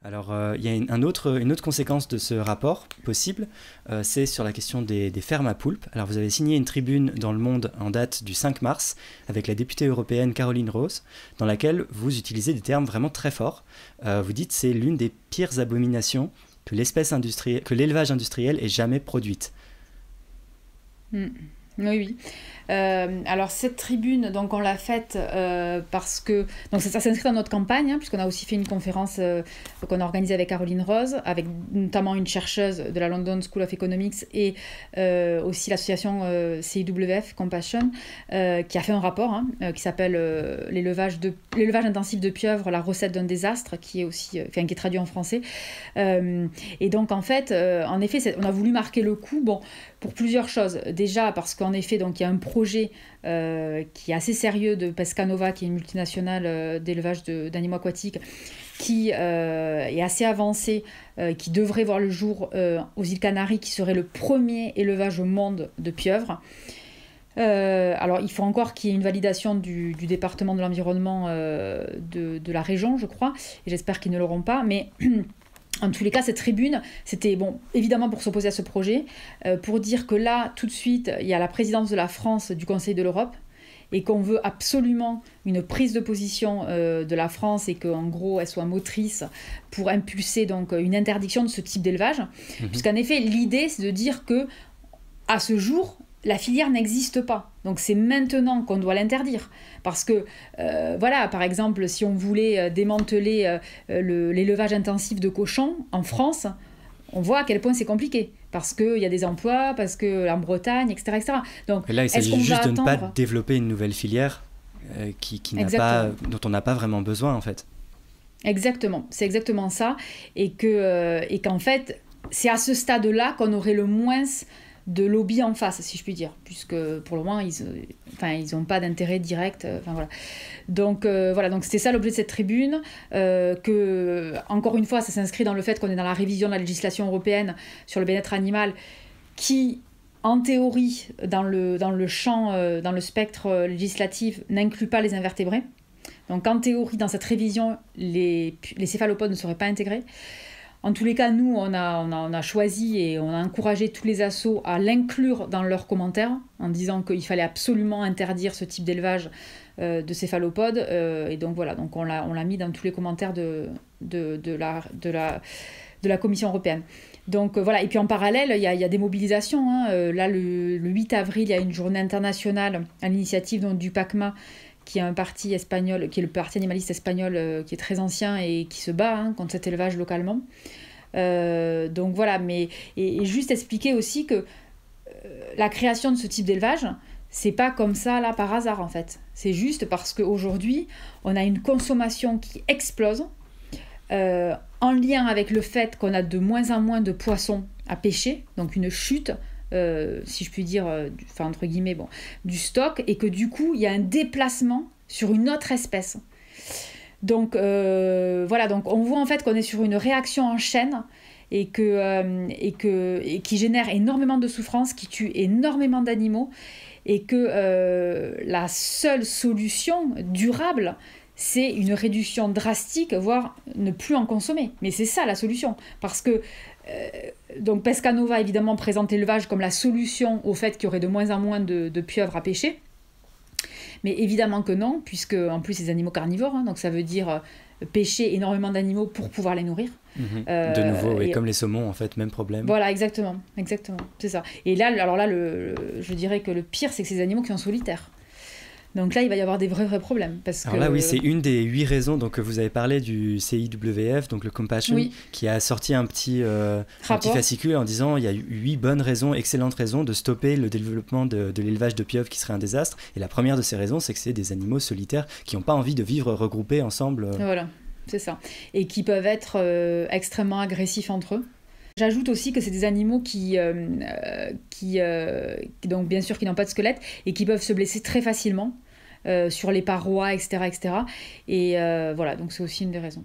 Alors, il y a une autre conséquence de ce rapport possible, c'est sur la question des fermes à poulpes. Alors, vous avez signé une tribune dans Le Monde en date du 5 mars avec la députée européenne Caroline Rose, dans laquelle vous utilisez des termes vraiment très forts. Vous dites que c'est l'une des pires abominations que l'élevage industriel ait jamais produite. Mm. Oui, oui. Alors cette tribune, donc on l'a faite parce que donc ça s'inscrit dans notre campagne, hein, puisqu'on a aussi fait une conférence qu'on a organisée avec Caroline Rose, avec notamment une chercheuse de la London School of Economics et aussi l'association CIWF Compassion, qui a fait un rapport qui s'appelle l'élevage intensif de pieuvres, la recette d'un désastre, qui est aussi qui est traduit en français. Et donc en fait, en effet, on a voulu marquer le coup. Bon, pour plusieurs choses. Déjà parce qu'en effet, donc, il y a un projet qui est assez sérieux de Pescanova, qui est une multinationale d'élevage d'animaux aquatiques, qui est assez avancé, qui devrait voir le jour aux îles Canaries, qui serait le premier élevage au monde de pieuvres. Alors, il faut encore qu'il y ait une validation du département de l'environnement de la région, je crois, et j'espère qu'ils ne l'auront pas, mais... En tous les cas, cette tribune, c'était évidemment pour s'opposer à ce projet, pour dire que là, tout de suite, il y a la présidence de la France du Conseil de l'Europe et qu'on veut absolument une prise de position de la France et qu'en gros, elle soit motrice pour impulser donc une interdiction de ce type d'élevage. Puisqu'en effet, l'idée, c'est de dire que à ce jour, la filière n'existe pas. Donc c'est maintenant qu'on doit l'interdire. Parce que, voilà, par exemple, si on voulait démanteler l'élevage intensif de cochons en France, on voit à quel point c'est compliqué. Parce qu'il y a des emplois, parce qu'en Bretagne, etc., etc. Donc, et là, il s'agit juste de ne pas développer une nouvelle filière dont on n'a pas vraiment besoin, en fait. Exactement, c'est exactement ça. Et qu'en fait, c'est à ce stade-là qu'on aurait le moins... de lobby en face, si je puis dire, puisque pour le moment, ils n'ont pas d'intérêt direct. Voilà. Donc c'était ça l'objet de cette tribune, que, encore une fois, ça s'inscrit dans le fait qu'on est dans la révision de la législation européenne sur le bien-être animal, qui, en théorie, dans le champ, dans le spectre législatif, n'inclut pas les invertébrés. Donc en théorie, dans cette révision, les céphalopodes ne seraient pas intégrés. En tous les cas, nous, on a choisi et on a encouragé tous les assos à l'inclure dans leurs commentaires en disant qu'il fallait absolument interdire ce type d'élevage de céphalopodes. Et donc voilà, donc on l'a mis dans tous les commentaires de la Commission européenne. Donc voilà, et puis en parallèle, il y a des mobilisations. Là, le 8 avril, il y a une journée internationale à l'initiative donc, du PACMA, qui est un parti espagnol, qui est le parti animaliste espagnol, qui est très ancien et qui se bat contre cet élevage localement. Donc voilà, et juste expliquer aussi que la création de ce type d'élevage, c'est pas comme ça là par hasard en fait. C'est juste parce qu'aujourd'hui, on a une consommation qui explose, en lien avec le fait qu'on a de moins en moins de poissons à pêcher, donc une chute. Si je puis dire, entre guillemets, du stock, et que du coup, il y a un déplacement sur une autre espèce. Donc, voilà, donc on voit en fait qu'on est sur une réaction en chaîne et qui génère énormément de souffrance, qui tue énormément d'animaux, et que la seule solution durable, c'est une réduction drastique, voire ne plus en consommer. Mais c'est ça la solution, parce que donc Pescanova évidemment présente l'élevage comme la solution au fait qu'il y aurait de moins en moins de pieuvres à pêcher, mais évidemment que non, puisque en plus c'est des animaux carnivores, donc ça veut dire pêcher énormément d'animaux pour pouvoir les nourrir. De nouveau, et comme les saumons en fait, même problème. Voilà, exactement, c'est ça. Et là, je dirais que le pire, c'est que ces animaux qui sont solitaires. Donc là, il va y avoir des vrais problèmes. Alors là, oui, c'est une des 8 raisons. Donc, vous avez parlé du CIWF, donc le Compassion, oui, qui a sorti un petit fascicule en disant il y a 8 bonnes raisons, excellentes raisons de stopper le développement de l'élevage de pieuvres qui serait un désastre. Et la première de ces raisons, c'est que c'est des animaux solitaires qui n'ont pas envie de vivre regroupés ensemble. Voilà, c'est ça. Et qui peuvent être extrêmement agressifs entre eux. J'ajoute aussi que c'est des animaux qui donc bien sûr qui n'ont pas de squelette et qui peuvent se blesser très facilement sur les parois, etc. Et voilà, donc c'est aussi une des raisons.